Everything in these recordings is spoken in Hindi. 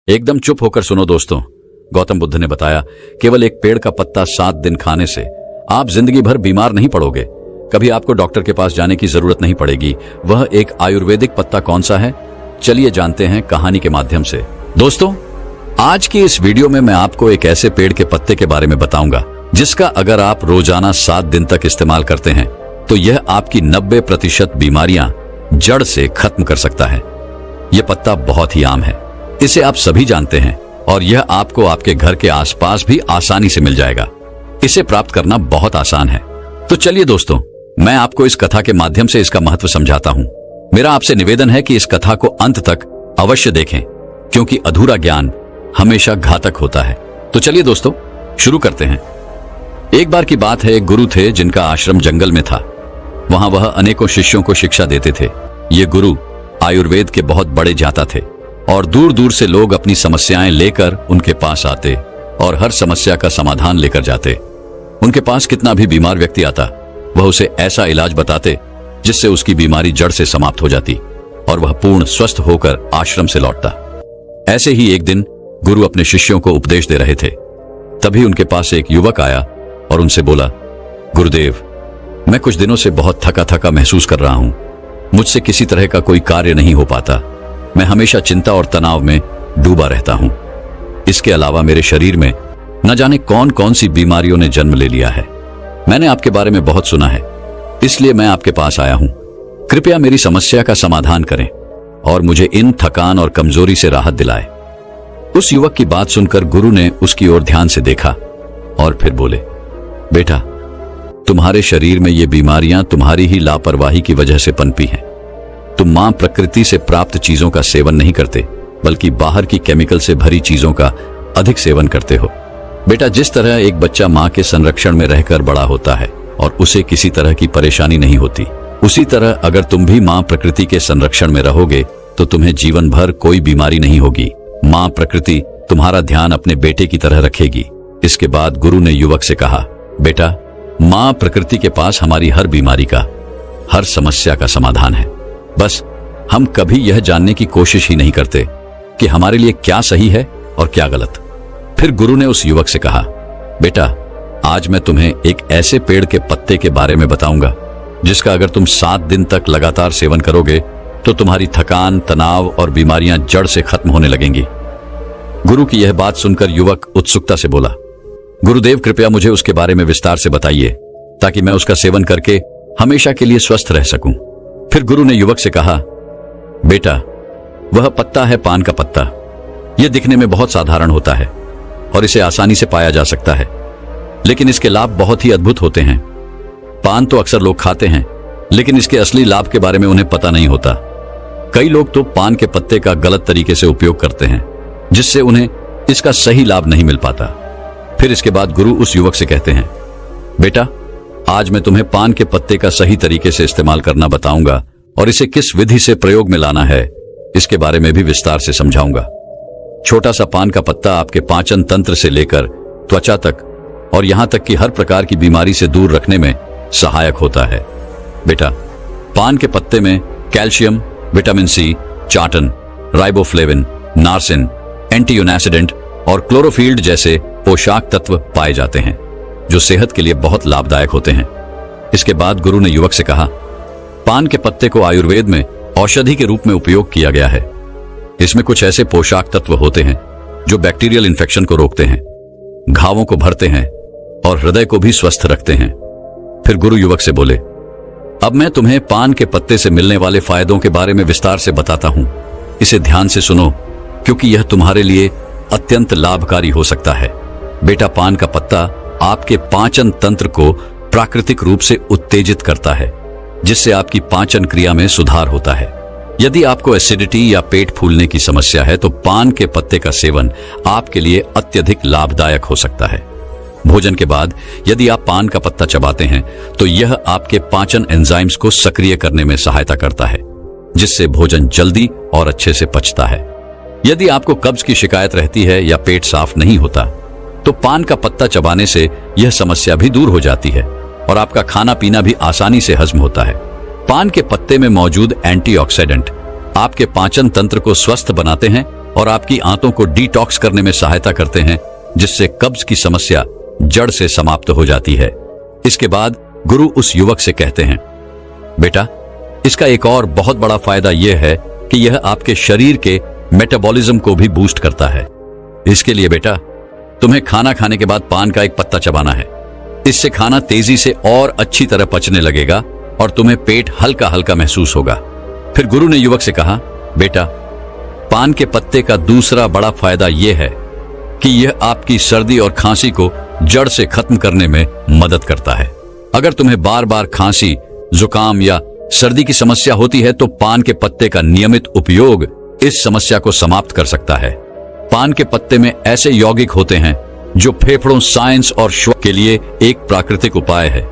एकदम चुप होकर सुनो दोस्तों। गौतम बुद्ध ने बताया, केवल एक पेड़ का पत्ता 7 दिन खाने से आप जिंदगी भर बीमार नहीं पड़ोगे। कभी आपको डॉक्टर के पास जाने की जरूरत नहीं पड़ेगी। वह एक आयुर्वेदिक पत्ता कौन सा है, चलिए जानते हैं कहानी के माध्यम से। दोस्तों, आज की इस वीडियो में मैं आपको एक ऐसे पेड़ के पत्ते के बारे में बताऊंगा जिसका अगर आप रोजाना 7 दिन तक इस्तेमाल करते हैं तो यह आपकी 90% बीमारियां जड़ से खत्म कर सकता है। यह पत्ता बहुत ही आम है, इसे आप सभी जानते हैं और यह आपको आपके घर के आसपास भी आसानी से मिल जाएगा। इसे प्राप्त करना बहुत आसान है। तो चलिए दोस्तों, मैं आपको इस कथा के माध्यम से इसका महत्व समझाता हूं। मेरा आपसे निवेदन है कि इस कथा को अंत तक अवश्य देखें, क्योंकि अधूरा ज्ञान हमेशा घातक होता है। तो चलिए दोस्तों, शुरू करते हैं। एक बार की बात है, एक गुरु थे जिनका आश्रम जंगल में था। वहां वह अनेकों शिष्यों को शिक्षा देते थे। ये गुरु आयुर्वेद के बहुत बड़े जानता थे और दूर दूर से लोग अपनी समस्याएं लेकर उनके पास आते और हर समस्या का समाधान लेकर जाते। उनके पास कितना भी बीमार व्यक्ति आता, वह उसे ऐसा इलाज बताते जिससे उसकी बीमारी जड़ से समाप्त हो जाती और वह पूर्ण स्वस्थ होकर आश्रम से लौटता। ऐसे ही एक दिन गुरु अपने शिष्यों को उपदेश दे रहे थे। तभी उनके पास एक युवक आया और उनसे बोला, गुरुदेव, मैं कुछ दिनों से बहुत थका थका महसूस कर रहा हूं। मुझसे किसी तरह का कोई कार्य नहीं हो पाता। मैं हमेशा चिंता और तनाव में डूबा रहता हूं। इसके अलावा मेरे शरीर में न जाने कौन कौन सी बीमारियों ने जन्म ले लिया है। मैंने आपके बारे में बहुत सुना है, इसलिए मैं आपके पास आया हूं। कृपया मेरी समस्या का समाधान करें और मुझे इन थकान और कमजोरी से राहत दिलाए। उस युवक की बात सुनकर गुरु ने उसकी ओर ध्यान से देखा और फिर बोले, बेटा, तुम्हारे शरीर में ये बीमारियां तुम्हारी ही लापरवाही की वजह से पनपी हैं। तुम मां प्रकृति से प्राप्त चीजों का सेवन नहीं करते, बल्कि बाहर की केमिकल से भरी चीजों का अधिक सेवन करते हो। बेटा, जिस तरह एक बच्चा मां के संरक्षण में रहकर बड़ा होता है और उसे किसी तरह की परेशानी नहीं होती, उसी तरह अगर तुम भी मां प्रकृति के संरक्षण में रहोगे तो तुम्हें जीवन भर कोई बीमारी नहीं होगी। मां प्रकृति तुम्हारा ध्यान अपने बेटे की तरह रखेगी। इसके बाद गुरु ने युवक से कहा, बेटा, मां प्रकृति के पास हमारी हर बीमारी का, हर समस्या का समाधान है। बस हम कभी यह जानने की कोशिश ही नहीं करते कि हमारे लिए क्या सही है और क्या गलत। फिर गुरु ने उस युवक से कहा, बेटा, आज मैं तुम्हें एक ऐसे पेड़ के पत्ते के बारे में बताऊंगा जिसका अगर तुम 7 दिन तक लगातार सेवन करोगे तो तुम्हारी थकान, तनाव और बीमारियां जड़ से खत्म होने लगेंगी। गुरु की यह बात सुनकर युवक उत्सुकता से बोला, गुरुदेव, कृपया मुझे उसके बारे में विस्तार से बताइए ताकि मैं उसका सेवन करके हमेशा के लिए स्वस्थ रह सकूं। फिर गुरु ने युवक से कहा, बेटा, वह पत्ता है पान का पत्ता। यह दिखने में बहुत साधारण होता है और इसे आसानी से पाया जा सकता है, लेकिन इसके लाभ बहुत ही अद्भुत होते हैं। पान तो अक्सर लोग खाते हैं, लेकिन इसके असली लाभ के बारे में उन्हें पता नहीं होता। कई लोग तो पान के पत्ते का गलत तरीके से उपयोग करते हैं, जिससे उन्हें इसका सही लाभ नहीं मिल पाता। फिर इसके बाद गुरु उस युवक से कहते हैं, बेटा, आज मैं तुम्हें पान के पत्ते का सही तरीके से इस्तेमाल करना बताऊंगा और इसे किस विधि से प्रयोग में लाना है इसके बारे में भी विस्तार से समझाऊंगा। छोटा सा पान का पत्ता आपके पाचन तंत्र से लेकर त्वचा तक और यहां तक कि हर प्रकार की बीमारी से दूर रखने में सहायक होता है। बेटा, पान के पत्ते में कैल्शियम, विटामिन सी, चाटन, राइबोफ्लेविन, नार्सिन, एंटीऑक्सीडेंट और क्लोरोफिल्ड जैसे पोषक तत्व पाए जाते हैं जो सेहत के लिए बहुत लाभदायक होते हैं। इसके बाद गुरु ने युवक से कहा, पान के पत्ते को आयुर्वेद में औषधि के रूप में उपयोग किया गया है। इसमें कुछ ऐसे पोषक तत्व होते हैं जो बैक्टीरियल इन्फेक्शन को रोकते हैं, घावों को भरते हैं और हृदय को भी स्वस्थ रखते हैं। फिर गुरु युवक से बोले, अब मैं तुम्हें पान के पत्ते से मिलने वाले फायदों के बारे में विस्तार से बताता हूं। इसे ध्यान से सुनो, क्योंकि यह तुम्हारे लिए अत्यंत लाभकारी हो सकता है। बेटा, पान का पत्ता आपके पाचन तंत्र को प्राकृतिक रूप से उत्तेजित करता है, जिससे आपकी पाचन क्रिया में सुधार होता है। यदि आपको एसिडिटी या पेट फूलने की समस्या है तो पान के पत्ते का सेवन आपके लिए अत्यधिक लाभदायक हो सकता है। भोजन के बाद यदि आप पान का पत्ता चबाते हैं तो यह आपके पाचन एंजाइम्स को सक्रिय करने में सहायता करता है, जिससे भोजन जल्दी और अच्छे से पचता है। यदि आपको कब्ज की शिकायत रहती है या पेट साफ नहीं होता तो पान का पत्ता चबाने से यह समस्या भी दूर हो जाती है और आपका खाना पीना भी आसानी से हजम होता है। पान के पत्ते में मौजूद एंटीऑक्सीडेंट आपके पाचन तंत्र को स्वस्थ बनाते हैं और आपकी आंतों को डिटॉक्स करने में सहायता करते हैं, जिससे कब्ज की समस्या जड़ से समाप्त हो जाती है। इसके बाद गुरु उस युवक से कहते हैं, बेटा, इसका एक और बहुत बड़ा फायदा यह है कि यह आपके शरीर के मेटाबॉलिज्म को भी बूस्ट करता है। इसके लिए बेटा, तुम्हें खाना खाने के बाद पान का एक पत्ता चबाना है। इससे खाना तेजी से और अच्छी तरह पचने लगेगा और तुम्हें पेट हल्का हल्का महसूस होगा। फिर गुरु ने युवक से कहा, बेटा, पान के पत्ते का दूसरा बड़ा फायदा यह है कि यह आपकी सर्दी और खांसी को जड़ से खत्म करने में मदद करता है। अगर तुम्हें बार बार खांसी, जुकाम या सर्दी की समस्या होती है तो पान के पत्ते का नियमित उपयोग इस समस्या को समाप्त कर सकता है। पान के पत्ते में ऐसे यौगिक होते हैं जो फेफड़ों, साइंस और श्वास के लिए एक प्राकृतिक उपाय है।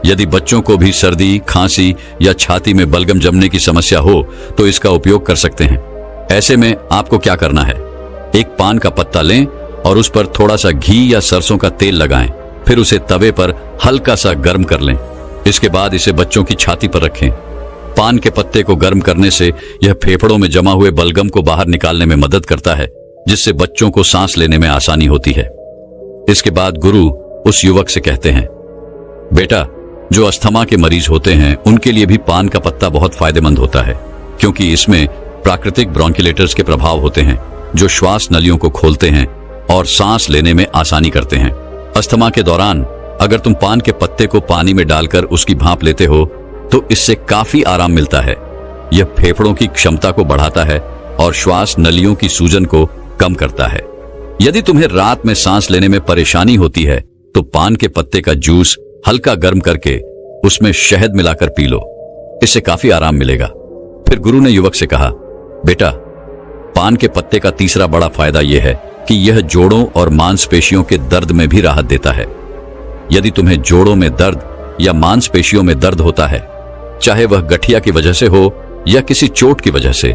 यदि बच्चों को भी सर्दी, खांसी या छाती में बलगम जमने की समस्या हो तो इसका उपयोग कर सकते हैं। ऐसे में आपको क्या करना है, एक पान का पत्ता लें और उस पर थोड़ा सा घी या सरसों का तेल लगाएं। फिर उसे तवे पर हल्का सा गर्म कर लें। इसके बाद इसे बच्चों की छाती पर रखें। पान के पत्ते को गर्म करने से यह फेफड़ों में जमा हुए बलगम को बाहर निकालने में मदद करता है, जिससे बच्चों को सांस लेने में आसानी होती है। इसके बाद गुरु उस युवक से कहते हैं, बेटा, जो अस्थमा के मरीज होते हैं उनके लिए भी पान का पत्ता बहुत फायदेमंद होता है, क्योंकि इसमें प्राकृतिक ब्रोंकिलेटर्स के प्रभाव होते हैं जो श्वास नलियों को खोलते हैं और सांस लेने में आसानी करते हैं। अस्थमा के दौरान अगर तुम पान के पत्ते को पानी में डालकर उसकी भाप लेते हो तो इससे काफी आराम मिलता है। यह फेफड़ों की क्षमता को बढ़ाता है और श्वास नलियों की सूजन को कम करता है। यदि तुम्हें रात में सांस लेने में परेशानी होती है तो पान के पत्ते का जूस हल्का गर्म करके उसमें शहद मिलाकर पी लो, इससे काफी आराम मिलेगा। फिर गुरु ने युवक से कहा, बेटा, पान के पत्ते का तीसरा बड़ा फायदा यह है कि यह जोड़ों और मांसपेशियों के दर्द में भी राहत देता है। यदि तुम्हें जोड़ों में दर्द या मांसपेशियों में दर्द होता है, चाहे वह गठिया की वजह से हो या किसी चोट की वजह से,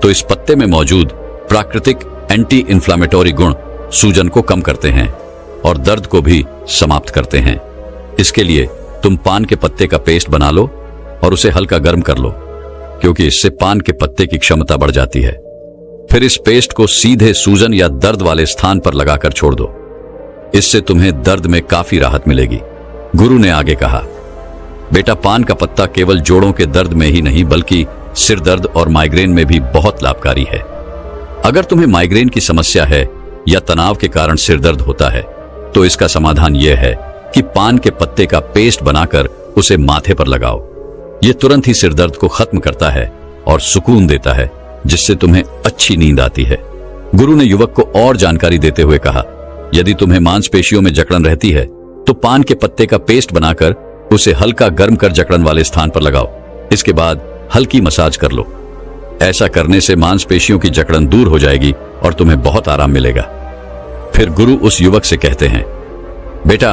तो इस पत्ते में मौजूद प्राकृतिक एंटी इंफ्लेमेटरी गुण सूजन को कम करते हैं और दर्द को भी समाप्त करते हैं। इसके लिए तुम पान के पत्ते का पेस्ट बना लो और उसे हल्का गर्म कर लो, क्योंकि इससे पान के पत्ते की क्षमता बढ़ जाती है। फिर इस पेस्ट को सीधे सूजन या दर्द वाले स्थान पर लगाकर छोड़ दो। इससे तुम्हें दर्द में काफी राहत मिलेगी। गुरु ने आगे कहा, बेटा, पान का पत्ता केवल जोड़ों के दर्द में ही नहीं बल्कि सिर दर्द और माइग्रेन में भी बहुत लाभकारी है। अगर तुम्हें माइग्रेन की समस्या है या तनाव के कारण सिर दर्द होता है तो इसका समाधान यह है कि पान के पत्ते का पेस्ट बनाकर उसे माथे पर लगाओ। यह तुरंत ही सिर दर्द को खत्म करता है और सुकून देता है, जिससे तुम्हें अच्छी नींद आती है। गुरु ने युवक को और जानकारी देते हुए कहा, यदि तुम्हें मांसपेशियों में जकड़न रहती है तो पान के पत्ते का पेस्ट बनाकर उसे हल्का गर्म कर जकड़न वाले स्थान पर लगाओ। इसके बाद हल्की मसाज कर लो। ऐसा करने से मांसपेशियों की जकड़न दूर हो जाएगी और तुम्हें बहुत आराम मिलेगा। फिर गुरु उस युवक से कहते हैं, बेटा,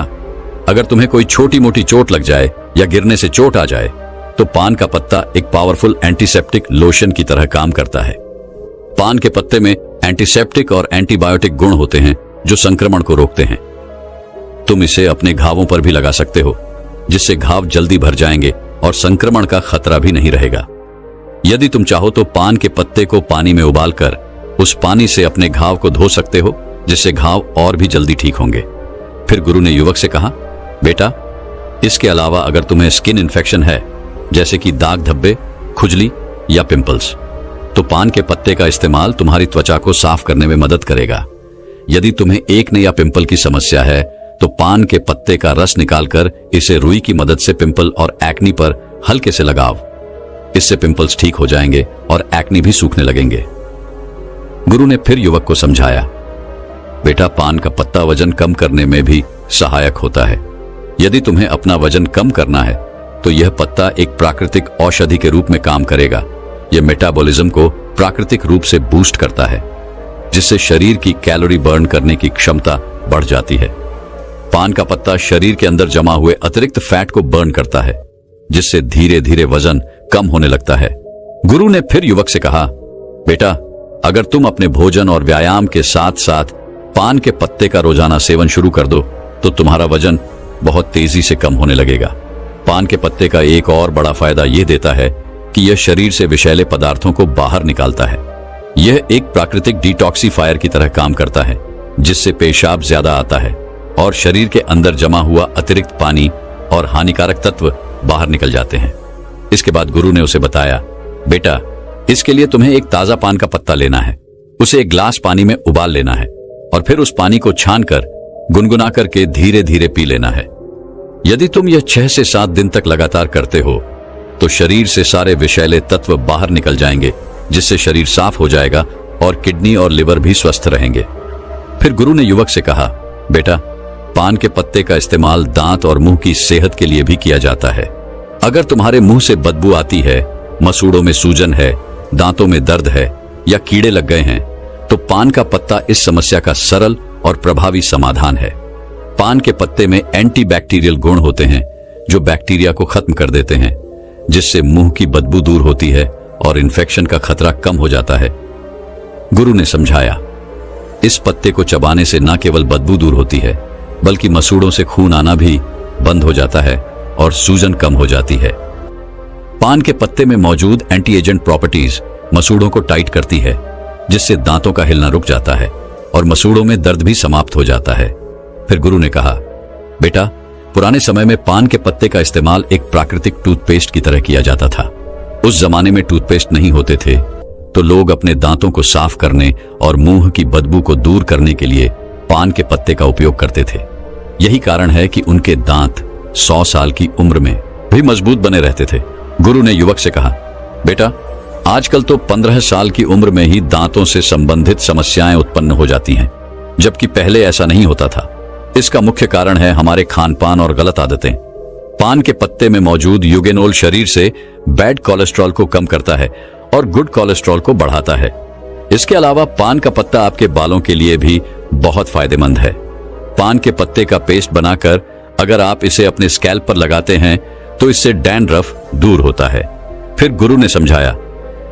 अगर तुम्हें कोई छोटी मोटी चोट लग जाए या गिरने से चोट आ जाए तो पान का पत्ता एक पावरफुल एंटीसेप्टिक लोशन की तरह काम करता है। पान के पत्ते में एंटीसेप्टिक और एंटीबायोटिक गुण होते हैं जो संक्रमण को रोकते हैं। तुम इसे अपने घावों पर भी लगा सकते हो, जिससे घाव जल्दी भर जाएंगे और संक्रमण का खतरा भी नहीं रहेगा। यदि तुम चाहो तो पान के पत्ते को पानी में उबालकर उस पानी से अपने घाव को धो सकते हो, जिससे घाव और भी जल्दी ठीक होंगे। फिर गुरु ने युवक से कहा, बेटा, इसके अलावा अगर तुम्हें स्किन इन्फेक्शन है, जैसे कि दाग धब्बे, खुजली या पिंपल्स, तो पान के पत्ते का इस्तेमाल तुम्हारी त्वचा को साफ करने में मदद करेगा। यदि तुम्हें एक्ने या पिंपल की समस्या है तो पान के पत्ते का रस निकालकर इसे रुई की मदद से पिंपल और एक्नी पर हल्के से लगाओ। इससे पिंपल्स ठीक हो जाएंगे और एक्नी भी सूखने लगेंगे। गुरु ने फिर युवक को समझाया, बेटा, पान का पत्ता वजन कम करने में भी सहायक होता है। यदि तुम्हें अपना वजन कम करना है तो यह पत्ता एक प्राकृतिक औषधि के रूप में काम करेगा। यह मेटाबॉलिज्म को प्राकृतिक रूप से बूस्ट करता है, जिससे शरीर की कैलोरी बर्न करने की क्षमता बढ़ जाती है। पान का पत्ता शरीर के अंदर जमा हुए अतिरिक्त फैट को बर्न करता है, जिससे धीरे धीरे वजन कम होने लगता है। गुरु ने फिर युवक से कहा, बेटा, अगर तुम अपने भोजन और व्यायाम के साथ साथ पान के पत्ते का रोजाना सेवन शुरू कर दो तो तुम्हारा वजन बहुत तेजी से कम होने लगेगा। पान के पत्ते का एक और बड़ा फायदा यह देता है कि यह शरीर से विषैले पदार्थों को बाहर निकालता है। यह एक प्राकृतिक डिटॉक्सिफायर की तरह काम करता है, जिससे पेशाब ज्यादा आता है और शरीर के अंदर जमा हुआ अतिरिक्त पानी और हानिकारक तत्व बाहर निकल जाते हैं। इसके बाद गुरु ने उसे बताया, बेटा, इसके लिए तुम्हें एक ताजा पान का पत्ता लेना है, उसे एक गिलास पानी में उबाल लेना है और फिर उस पानी को छानकर गुनगुना करके धीरे धीरे पी लेना है। यदि तुम यह 6 से 7 दिन तक लगातार करते हो तो शरीर से सारे विषैले तत्व बाहर निकल जाएंगे, जिससे शरीर साफ हो जाएगा और किडनी और लिवर भी स्वस्थ रहेंगे। फिर गुरु ने युवक से कहा, बेटा, पान के पत्ते का इस्तेमाल दांत और मुंह की सेहत के लिए भी किया जाता है। अगर तुम्हारे मुंह से बदबू आती है, मसूड़ों में सूजन है, दांतों में दर्द है या कीड़े लग गए हैं, तो पान का पत्ता इस समस्या का सरल और प्रभावी समाधान है। पान के पत्ते में एंटीबैक्टीरियल गुण होते हैं जो बैक्टीरिया को खत्म कर देते हैं, जिससे मुंह की बदबू दूर होती है और इन्फेक्शन का खतरा कम हो जाता है। गुरु ने समझाया, इस पत्ते को चबाने से न केवल बदबू दूर होती है, बल्कि मसूड़ों से खून आना भी बंद हो जाता है और सूजन कम हो जाती है। पान के पत्ते में मौजूद एंटी एजेंट प्रॉपर्टीज मसूड़ों को टाइट करती है, जिससे दांतों का हिलना रुक जाता है और मसूड़ों में दर्द भी समाप्त हो जाता है। फिर गुरु ने कहा, बेटा, पुराने समय में पान के पत्ते का इस्तेमाल एक प्राकृतिक टूथपेस्ट की तरह किया जाता था। उस जमाने में टूथपेस्ट नहीं होते थे, तो लोग अपने दांतों को साफ करने और मुंह की बदबू को दूर करने के लिए पान के पत्ते का उपयोग करते थे। यही कारण है कि उनके दांत 100 साल की उम्र में भी मजबूत बने रहते थे। गुरु ने युवक से कहा, बेटा, आजकल तो 15 साल की उम्र में ही दांतों से संबंधित समस्याएं उत्पन्न हो जाती हैं, जबकि पहले ऐसा नहीं होता था। इसका मुख्य कारण है हमारे खानपान और गलत आदतें। पान के पत्ते में मौजूद यूगेनोल शरीर से बैड कोलेस्ट्रॉल को कम करता है और गुड कोलेस्ट्रॉल को बढ़ाता है। इसके अलावा पान का पत्ता आपके बालों के लिए भी बहुत फायदेमंद है। पान के पत्ते का पेस्ट बनाकर अगर आप इसे अपने स्कैल्प पर लगाते हैं तो इससे डैंड्रफ दूर होता है। फिर गुरु ने समझाया,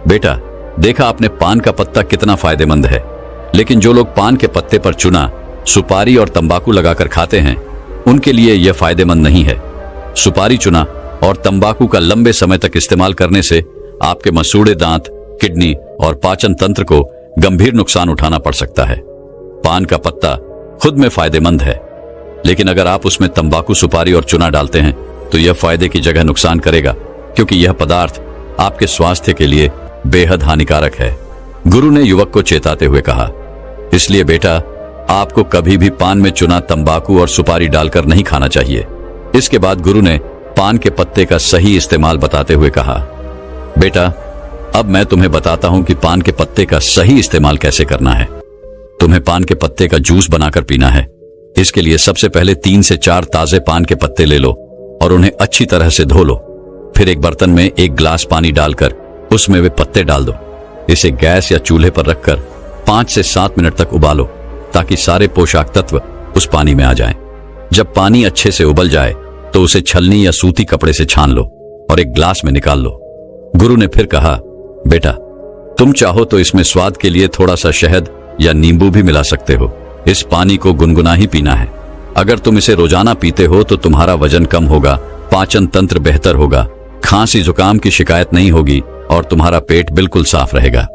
बेटा, देखा आपने पान का पत्ता कितना फायदेमंद है, लेकिन जो लोग पान के पत्ते पर चूना, सुपारी और तंबाकू लगाकर खाते हैं, उनके लिए यह फायदेमंद नहीं है। सुपारी, चूना और तंबाकू का लंबे समय तक इस्तेमाल करने से आपके मसूड़े दांत, किडनी और पाचन तंत्र को गंभीर नुकसान उठाना पड़ सकता है। पान का पत्ता खुद में फायदेमंद है, लेकिन अगर आप उसमें तंबाकू, सुपारी और चूना डालते हैं तो यह फायदे की जगह नुकसान करेगा, क्योंकि यह पदार्थ आपके स्वास्थ्य के लिए बेहद हानिकारक है। गुरु ने युवक को चेताते हुए कहा, इसलिए बेटा, आपको कभी भी पान में चूना, तंबाकू और सुपारी डालकर नहीं खाना चाहिए। इसके बाद गुरु ने पान के पत्ते का सही इस्तेमाल बताते हुए कहा, बेटा, अब मैं तुम्हें बताता हूं कि पान के पत्ते का सही इस्तेमाल कैसे करना है। तुम्हें पान के पत्ते का जूस बनाकर पीना है। इसके लिए सबसे पहले 3 से 4 ताजे पान के पत्ते ले लो और उन्हें अच्छी तरह से धो लो। फिर एक बर्तन में 1 गिलास पानी डालकर उसमें वे पत्ते डाल दो। इसे गैस या चूल्हे पर रखकर 5 से 7 मिनट तक उबालो, ताकि सारे पोषक तत्व उस पानी में आ जाएं। जब पानी अच्छे से उबल जाए तो उसे छलनी या सूती कपड़े से छान लो और एक ग्लास में निकाल लो। गुरु ने फिर कहा, बेटा, तुम चाहो तो इसमें स्वाद के लिए थोड़ा सा शहद या नींबू भी मिला सकते हो। इस पानी को गुनगुना ही पीना है। अगर तुम इसे रोजाना पीते हो तो तुम्हारा वजन कम होगा, पाचन तंत्र बेहतर होगा, खांसी जुकाम की शिकायत नहीं होगी और तुम्हारा पेट बिल्कुल साफ रहेगा।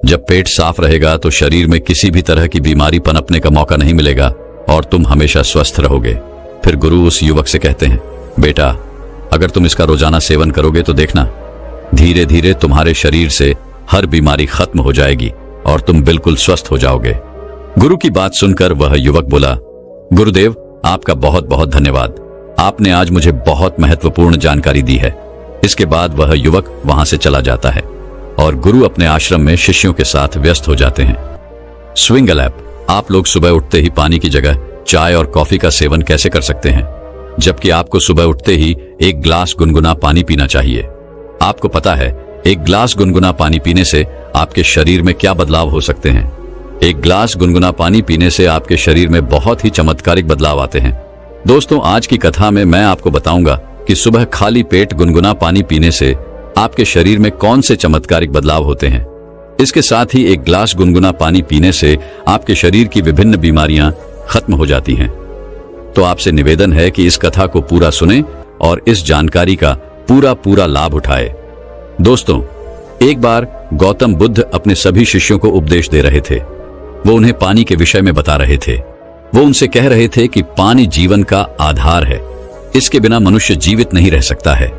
जब पेट साफ रहेगा तो शरीर में किसी भी तरह की बीमारी पनपने का मौका नहीं मिलेगा और तुम हमेशा स्वस्थ रहोगे। फिर गुरु उस युवक से कहते हैं, बेटा, अगर तुम इसका रोजाना सेवन करोगे तो देखना, धीरे धीरे तुम्हारे शरीर से हर बीमारी खत्म हो जाएगी और तुम बिल्कुल स्वस्थ हो जाओगे। गुरु की बात सुनकर वह युवक बोला, गुरुदेव, आपका बहुत बहुत धन्यवाद। आपने आज मुझे बहुत महत्वपूर्ण जानकारी दी है। इसके बाद वह युवक वहां से चला जाता है और गुरु अपने आश्रम में शिष्यों के साथ व्यस्त हो जाते हैं। स्विंगल ऐप, आप लोग सुबह उठते ही पानी की जगह चाय और कॉफी का सेवन कैसे कर सकते हैं, जबकि आपको सुबह उठते ही 1 गिलास गुनगुना पानी पीना चाहिए। आपको पता है 1 गिलास गुनगुना पानी पीने से आपके शरीर में क्या बदलाव हो सकते हैं। 1 गिलास गुनगुना पानी पीने से आपके शरीर में बहुत ही चमत्कारिक बदलाव आते हैं। दोस्तों, आज की कथा में मैं आपको बताऊंगा कि सुबह खाली पेट गुनगुना पानी पीने से आपके शरीर में कौन से चमत्कारिक बदलाव होते हैं। इसके साथ ही 1 गिलास गुनगुना पानी पीने से आपके शरीर की विभिन्न बीमारियां खत्म हो जाती हैं। तो आपसे निवेदन है कि इस कथा को पूरा सुने और इस जानकारी का पूरा लाभ उठाए। दोस्तों, एक बार गौतम बुद्ध अपने सभी शिष्यों को उपदेश दे रहे थे। वो उन्हें पानी के विषय में बता रहे थे। वो उनसे कह रहे थे कि पानी जीवन का आधार है। इसके बिना मनुष्य जीवित नहीं रह सकता है।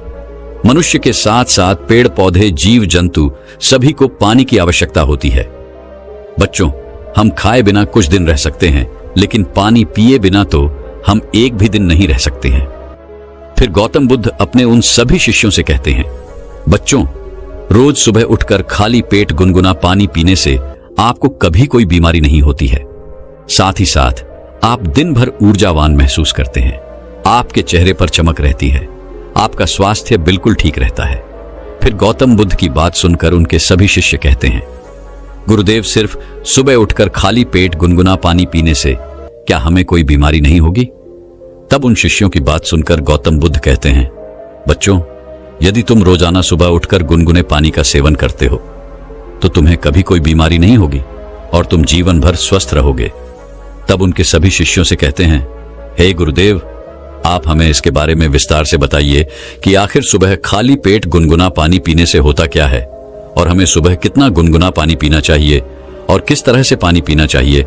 मनुष्य के साथ साथ पेड़ पौधे, जीव जंतु सभी को पानी की आवश्यकता होती है। बच्चों, हम खाए बिना कुछ दिन रह सकते हैं, लेकिन पानी पिए बिना तो हम एक भी दिन नहीं रह सकते हैं। फिर गौतम बुद्ध अपने उन सभी शिष्यों से कहते हैं, बच्चों, रोज सुबह उठकर खाली पेट गुनगुना पानी पीने से आपको कभी कोई बीमारी नहीं होती है। साथ ही साथ आप दिन भर ऊर्जावान महसूस करते हैं। आपके चेहरे पर चमक रहती है। आपका स्वास्थ्य बिल्कुल ठीक रहता है। फिर गौतम बुद्ध की बात सुनकर उनके सभी शिष्य कहते हैं, गुरुदेव, सिर्फ सुबह उठकर खाली पेट गुनगुना पानी पीने से क्या हमें कोई बीमारी नहीं होगी? तब उन शिष्यों की बात सुनकर गौतम बुद्ध कहते हैं, बच्चों, यदि तुम रोजाना सुबह उठकर गुनगुने पानी का सेवन करते हो तो तुम्हें कभी कोई बीमारी नहीं होगी और तुम जीवन भर स्वस्थ रहोगे। तब उनके सभी शिष्यों से कहते हैं, हे गुरुदेव, आप हमें इसके बारे में विस्तार से बताइए कि आखिर सुबह खाली पेट गुनगुना पानी पीने से होता क्या है और हमें सुबह कितना गुनगुना पानी पीना चाहिए और किस तरह से पानी पीना चाहिए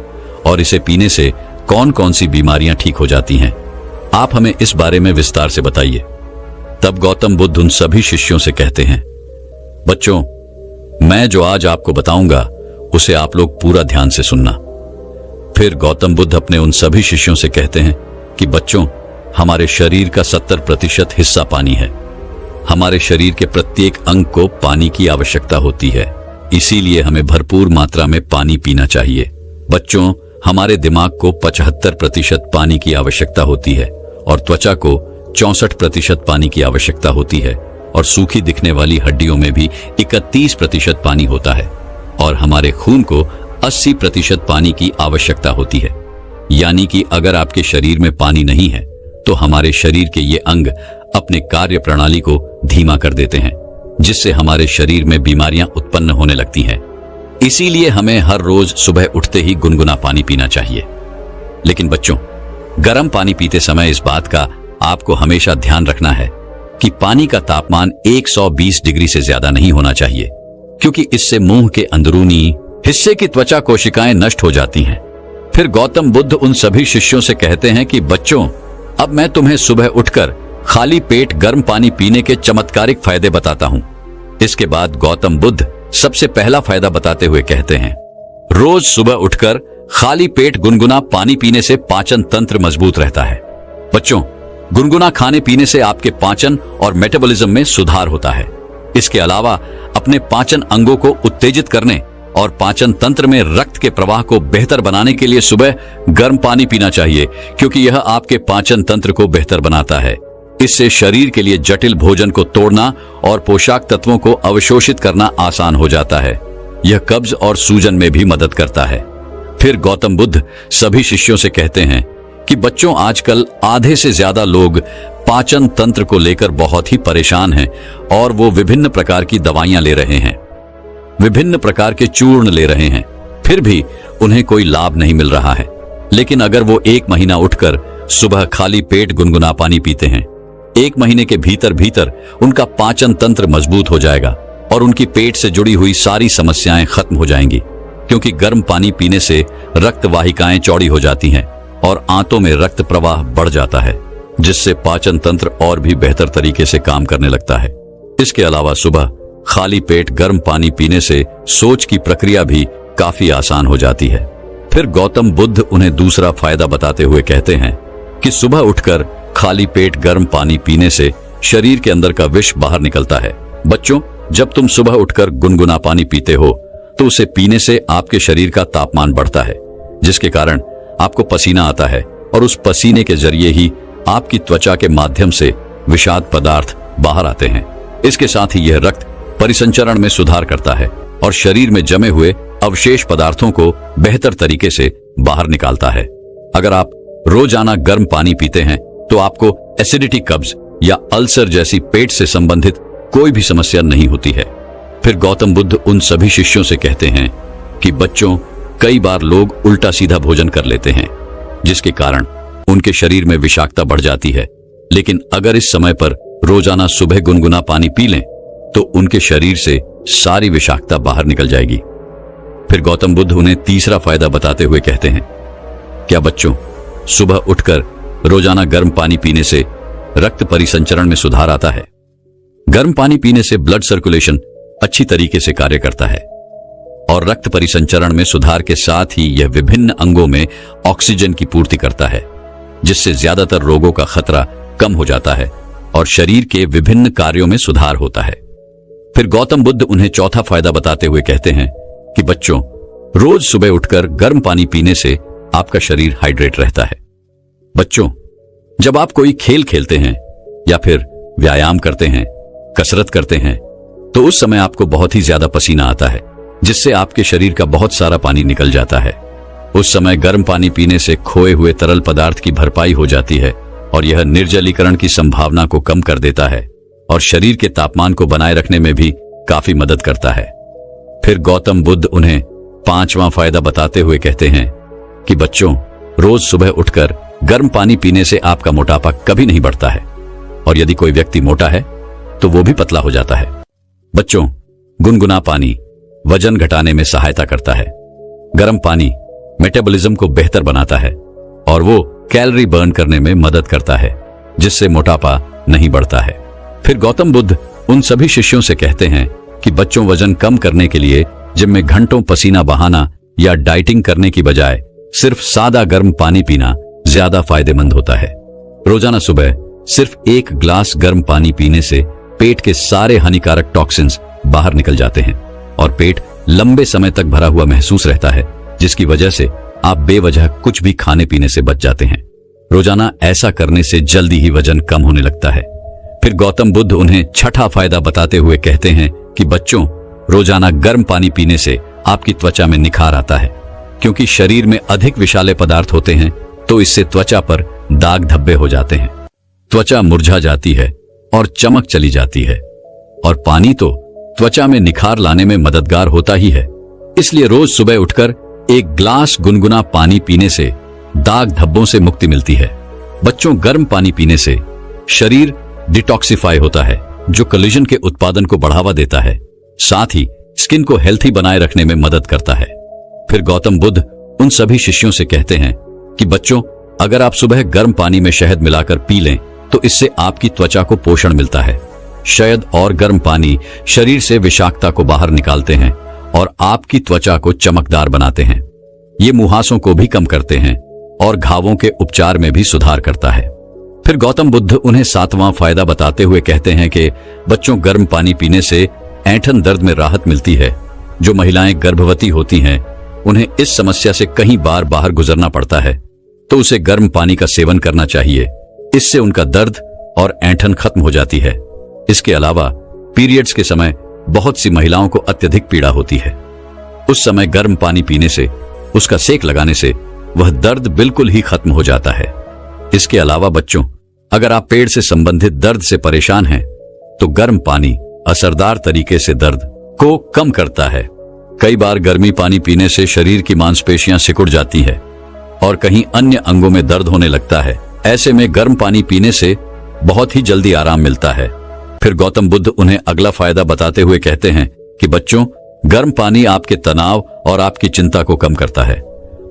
और इसे पीने से कौन कौन सी बीमारियां ठीक हो जाती हैं। आप हमें इस बारे में विस्तार से बताइए। तब गौतम बुद्ध उन सभी शिष्यों से कहते हैं, बच्चों, मैं जो आज आपको बताऊंगा उसे आप लोग पूरा ध्यान से सुनना। फिर गौतम बुद्ध अपने उन सभी शिष्यों से कहते हैं कि बच्चों, हमारे शरीर का 70% हिस्सा पानी है। हमारे शरीर के प्रत्येक अंग को पानी की आवश्यकता होती है, इसीलिए हमें भरपूर मात्रा में पानी पीना चाहिए। बच्चों, हमारे दिमाग को 75% पानी की आवश्यकता होती है और त्वचा को 64% पानी की आवश्यकता होती है और सूखी दिखने वाली हड्डियों में भी 31% पानी होता है और हमारे खून को 80% पानी की आवश्यकता होती है। यानी कि अगर आपके शरीर में पानी नहीं है तो हमारे शरीर के ये अंग अपने कार्य प्रणाली को धीमा कर देते हैं, जिससे हमारे शरीर में बीमारियां उत्पन्न होने लगती हैं। इसीलिए हमें हर रोज सुबह उठते ही गुनगुना पानी पीना चाहिए। लेकिन बच्चों, गर्म पानी पीते समय इस बात का आपको हमेशा ध्यान रखना है कि पानी का तापमान 120 डिग्री से ज्यादा नहीं होना चाहिए, क्योंकि इससे मुंह के अंदरूनी हिस्से की त्वचा कोशिकाएं नष्ट हो जाती हैं। फिर गौतम बुद्ध उन सभी शिष्यों से कहते हैं कि बच्चों, अब मैं तुम्हें सुबह उठकर खाली पेट गर्म पानी पीने के चमत्कारिक फायदे बताता हूं। इसके बाद गौतम बुद्ध सबसे पहला फायदा बताते हुए कहते हैं, रोज सुबह उठकर खाली पेट गुनगुना पानी पीने से पाचन तंत्र मजबूत रहता है। बच्चों, गुनगुना खाने पीने से आपके पाचन और मेटाबॉलिज्म में सुधार होता है। इसके अलावा अपने पाचन अंगों को उत्तेजित करने और पाचन तंत्र में रक्त के प्रवाह को बेहतर बनाने के लिए सुबह गर्म पानी पीना चाहिए, क्योंकि यह आपके पाचन तंत्र को बेहतर बनाता है। इससे शरीर के लिए जटिल भोजन को तोड़ना और पोषक तत्वों को अवशोषित करना आसान हो जाता है। यह कब्ज और सूजन में भी मदद करता है। फिर गौतम बुद्ध सभी शिष्यों से कहते हैं कि बच्चों, आजकल आधे से ज्यादा लोग पाचन तंत्र को लेकर बहुत ही परेशान हैं और वो विभिन्न प्रकार की दवाइयां ले रहे हैं, विभिन्न प्रकार के चूर्ण ले रहे हैं, फिर भी उन्हें कोई लाभ नहीं मिल रहा है। लेकिन अगर वो 1 महीना उठकर सुबह खाली पेट गुनगुना पानी पीते हैं, 1 महीने के भीतर भीतर उनका पाचन तंत्र मजबूत हो जाएगा और उनकी पेट से जुड़ी हुई सारी समस्याएं खत्म हो जाएंगी, क्योंकि गर्म पानी पीने से रक्त वाहिकाएं चौड़ी हो जाती हैं और आंतों में रक्त प्रवाह बढ़ जाता है, जिससे पाचन तंत्र और भी बेहतर तरीके से काम करने लगता है। इसके अलावा सुबह खाली पेट गर्म पानी पीने से सोच की प्रक्रिया भी काफी आसान हो जाती है। फिर गौतम बुद्ध उन्हें दूसरा फायदा बताते हुए कहते हैं कि सुबह उठकर खाली पेट गर्म पानी पीने से शरीर के अंदर का विष बाहर निकलता है। बच्चों, जब तुम सुबह उठकर गुनगुना पानी पीते हो तो उसे पीने से आपके शरीर का तापमान बढ़ता है, जिसके कारण आपको पसीना आता है और उस पसीने के जरिए ही आपकी त्वचा के माध्यम से विषाक्त पदार्थ बाहर आते हैं। इसके साथ ही यह रक्त परिसंचरण में सुधार करता है और शरीर में जमे हुए अवशेष पदार्थों को बेहतर तरीके से बाहर निकालता है। अगर आप रोजाना गर्म पानी पीते हैं तो आपको एसिडिटी, कब्ज या अल्सर जैसी पेट से संबंधित कोई भी समस्या नहीं होती है। फिर गौतम बुद्ध उन सभी शिष्यों से कहते हैं कि बच्चों, कई बार लोग उल्टा सीधा भोजन कर लेते हैं, जिसके कारण उनके शरीर में विषाक्तता बढ़ जाती है। लेकिन अगर इस समय पर रोजाना सुबह गुनगुना पानी पी लें तो उनके शरीर से सारी विषाक्तता बाहर निकल जाएगी। फिर गौतम बुद्ध उन्हें तीसरा फायदा बताते हुए कहते हैं, क्या बच्चों, सुबह उठकर रोजाना गर्म पानी पीने से रक्त परिसंचरण में सुधार आता है। गर्म पानी पीने से ब्लड सर्कुलेशन अच्छी तरीके से कार्य करता है और रक्त परिसंचरण में सुधार के साथ ही यह विभिन्न अंगों में ऑक्सीजन की पूर्ति करता है, जिससे ज्यादातर रोगों का खतरा कम हो जाता है और शरीर के विभिन्न कार्यों में सुधार होता है। फिर गौतम बुद्ध उन्हें चौथा फायदा बताते हुए कहते हैं कि बच्चों, रोज सुबह उठकर गर्म पानी पीने से आपका शरीर हाइड्रेट रहता है। बच्चों, जब आप कोई खेल खेलते हैं या फिर व्यायाम करते हैं, कसरत करते हैं, तो उस समय आपको बहुत ही ज्यादा पसीना आता है, जिससे आपके शरीर का बहुत सारा पानी निकल जाता है। उस समय गर्म पानी पीने से खोए हुए तरल पदार्थ की भरपाई हो जाती है और यह निर्जलीकरण की संभावना को कम कर देता है और शरीर के तापमान को बनाए रखने में भी काफी मदद करता है। फिर गौतम बुद्ध उन्हें पांचवां फायदा बताते हुए कहते हैं कि बच्चों, रोज सुबह उठकर गर्म पानी पीने से आपका मोटापा कभी नहीं बढ़ता है और यदि कोई व्यक्ति मोटा है तो वो भी पतला हो जाता है। बच्चों, गुनगुना पानी वजन घटाने में सहायता करता है। गर्म पानी मेटाबॉलिज्म को बेहतर बनाता है और वो कैलोरी बर्न करने में मदद करता है, जिससे मोटापा नहीं बढ़ता है। फिर गौतम बुद्ध उन सभी शिष्यों से कहते हैं कि बच्चों, वजन कम करने के लिए जिम में घंटों पसीना बहाना या डाइटिंग करने की बजाय सिर्फ सादा गर्म पानी पीना ज्यादा फायदेमंद होता है। रोजाना सुबह सिर्फ 1 ग्लास गर्म पानी पीने से पेट के सारे हानिकारक टॉक्सिन्स बाहर निकल जाते हैं और पेट लंबे समय तक भरा हुआ महसूस रहता है, जिसकी वजह से आप बेवजह कुछ भी खाने पीने से बच जाते हैं। रोजाना ऐसा करने से जल्दी ही वजन कम होने लगता है। फिर गौतम बुद्ध उन्हें छठा फायदा बताते हुए कहते हैं कि बच्चों, रोजाना गर्म पानी पीने से आपकी त्वचा में निखार आता है, क्योंकि शरीर में अधिक विषाले पदार्थ होते हैं तो इससे त्वचा पर दाग धब्बे हो जाते हैं, त्वचा मुरझा जाती है और चमक चली जाती है। और पानी तो त्वचा में निखार लाने में मददगार होता ही है। इसलिए रोज सुबह उठकर 1 ग्लास गुनगुना पानी पीने से दाग धब्बों से मुक्ति मिलती है। बच्चों, गर्म पानी पीने से शरीर डिटॉक्सिफाई होता है, जो कोलेजन के उत्पादन को बढ़ावा देता है, साथ ही स्किन को हेल्थी बनाए रखने में मदद करता है। फिर गौतम बुद्ध उन सभी शिष्यों से कहते हैं कि बच्चों, अगर आप सुबह गर्म पानी में शहद मिलाकर पी लें तो इससे आपकी त्वचा को पोषण मिलता है। शहद और गर्म पानी शरीर से विषाक्तता को बाहर निकालते हैं और आपकी त्वचा को चमकदार बनाते हैं। ये मुहासों को भी कम करते हैं और घावों के उपचार में भी सुधार करता है। फिर गौतम बुद्ध उन्हें 7वां फायदा बताते हुए कहते हैं कि बच्चों, गर्म पानी पीने से ऐंठन दर्द में राहत मिलती है। जो महिलाएं गर्भवती होती हैं, उन्हें इस समस्या से कई बार बाहर गुजरना पड़ता है, तो उसे गर्म पानी का सेवन करना चाहिए। इससे उनका दर्द और ऐंठन खत्म हो जाती है। इसके अलावा पीरियड्स के समय बहुत सी महिलाओं को अत्यधिक पीड़ा होती है। उस समय गर्म पानी पीने से, उसका सेक लगाने से वह दर्द बिल्कुल ही खत्म हो जाता है। इसके अलावा बच्चों, अगर आप पेट से संबंधित दर्द से परेशान हैं, तो गर्म पानी असरदार तरीके से दर्द को कम करता है। कई बार गर्मी पानी पीने से शरीर की मांसपेशियां सिकुड़ जाती है और कहीं अन्य अंगों में दर्द होने लगता है। ऐसे में गर्म पानी पीने से बहुत ही जल्दी आराम मिलता है। फिर गौतम बुद्ध उन्हें अगला फायदा बताते हुए कहते हैं कि बच्चों, गर्म पानी आपके तनाव और आपकी चिंता को कम करता है।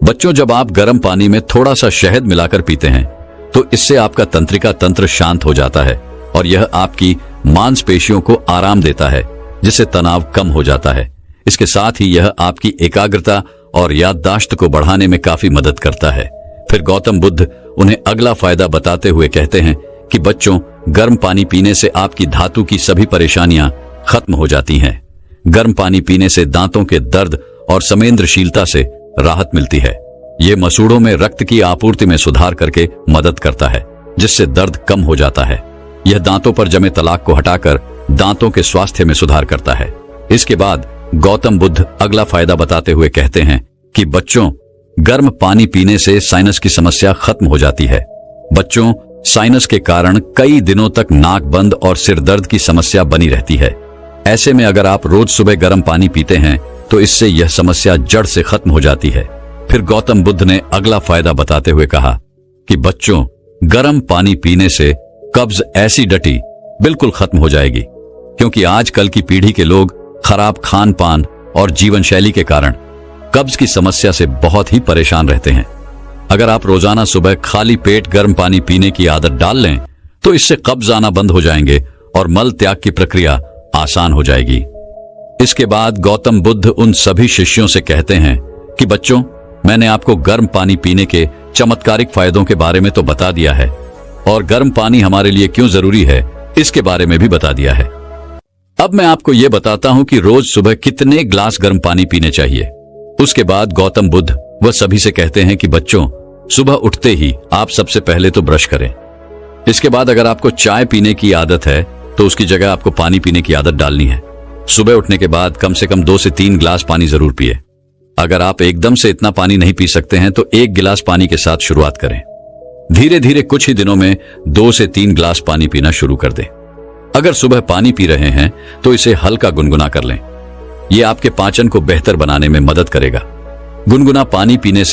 बच्चों, जब आप गर्म पानी में थोड़ा सा शहद मिलाकर पीते हैं तो इससे आपका तंत्रिका तंत्र शांत हो जाता है और यह आपकी मांसपेशियों को आराम देता है, जिससे तनाव कम हो जाता है। इसके साथ ही यह आपकी एकाग्रता और याददाश्त को बढ़ाने में काफी मदद करता है। फिर गौतम बुद्ध उन्हें अगला फायदा बताते हुए कहते हैं कि बच्चों, गर्म पानी पीने से आपकी धातु की सभी परेशानियां खत्म हो जाती हैं। गर्म पानी पीने से दांतों के दर्द और संवेदनशीलता से राहत मिलती है। ये मसूड़ों में रक्त की आपूर्ति में सुधार करके मदद करता है, जिससे दर्द कम हो जाता है। यह दांतों पर जमे तलाक को हटाकर दांतों के स्वास्थ्य में सुधार करता है। इसके बाद गौतम बुद्ध अगला फायदा बताते हुए कहते हैं कि बच्चों, गर्म पानी पीने से साइनस की समस्या खत्म हो जाती है। बच्चों, साइनस के कारण कई दिनों तक नाक बंद और सिर दर्द की समस्या बनी रहती है। ऐसे में अगर आप रोज सुबह गर्म पानी पीते हैं तो इससे यह समस्या जड़ से खत्म हो जाती है। फिर गौतम बुद्ध ने अगला फायदा बताते हुए कहा कि बच्चों, गर्म पानी पीने से कब्ज, एसिडिटी बिल्कुल खत्म हो जाएगी, क्योंकि आजकल की पीढ़ी के लोग खराब खान पान और जीवन शैली के कारण कब्ज की समस्या से बहुत ही परेशान रहते हैं। अगर आप रोजाना सुबह खाली पेट गर्म पानी पीने की आदत डाल लें तो इससे कब्ज आना बंद हो जाएंगे और मल त्याग की प्रक्रिया आसान हो जाएगी। इसके बाद गौतम बुद्ध उन सभी शिष्यों से कहते हैं कि बच्चों, मैंने आपको गर्म पानी पीने के चमत्कारिक फायदों के बारे में तो बता दिया है और गर्म पानी हमारे लिए क्यों जरूरी है इसके बारे में भी बता दिया है। अब मैं आपको यह बताता हूं कि रोज सुबह कितने ग्लास गर्म पानी पीने चाहिए। उसके बाद गौतम बुद्ध वह सभी से कहते हैं कि बच्चों, सुबह उठते ही आप सबसे पहले तो ब्रश करें। इसके बाद अगर आपको चाय पीने की आदत है तो उसकी जगह आपको पानी पीने की आदत डालनी है। सुबह उठने के बाद कम से कम 2 से 3 गिलास पानी जरूर पिए। अगर आप एकदम से इतना पानी नहीं पी सकते हैं तो 1 गिलास पानी के साथ शुरुआत करें। धीरे धीरे कुछ ही दिनों में 2 से 3 गिलास पानी पीना शुरू कर दें। अगर सुबह पानी पी रहे हैं तो इसे हल्का गुनगुना कर लें। यह आपके पाचन को बेहतर बनाने में मदद करेगा। गुनगुना पानी पीने से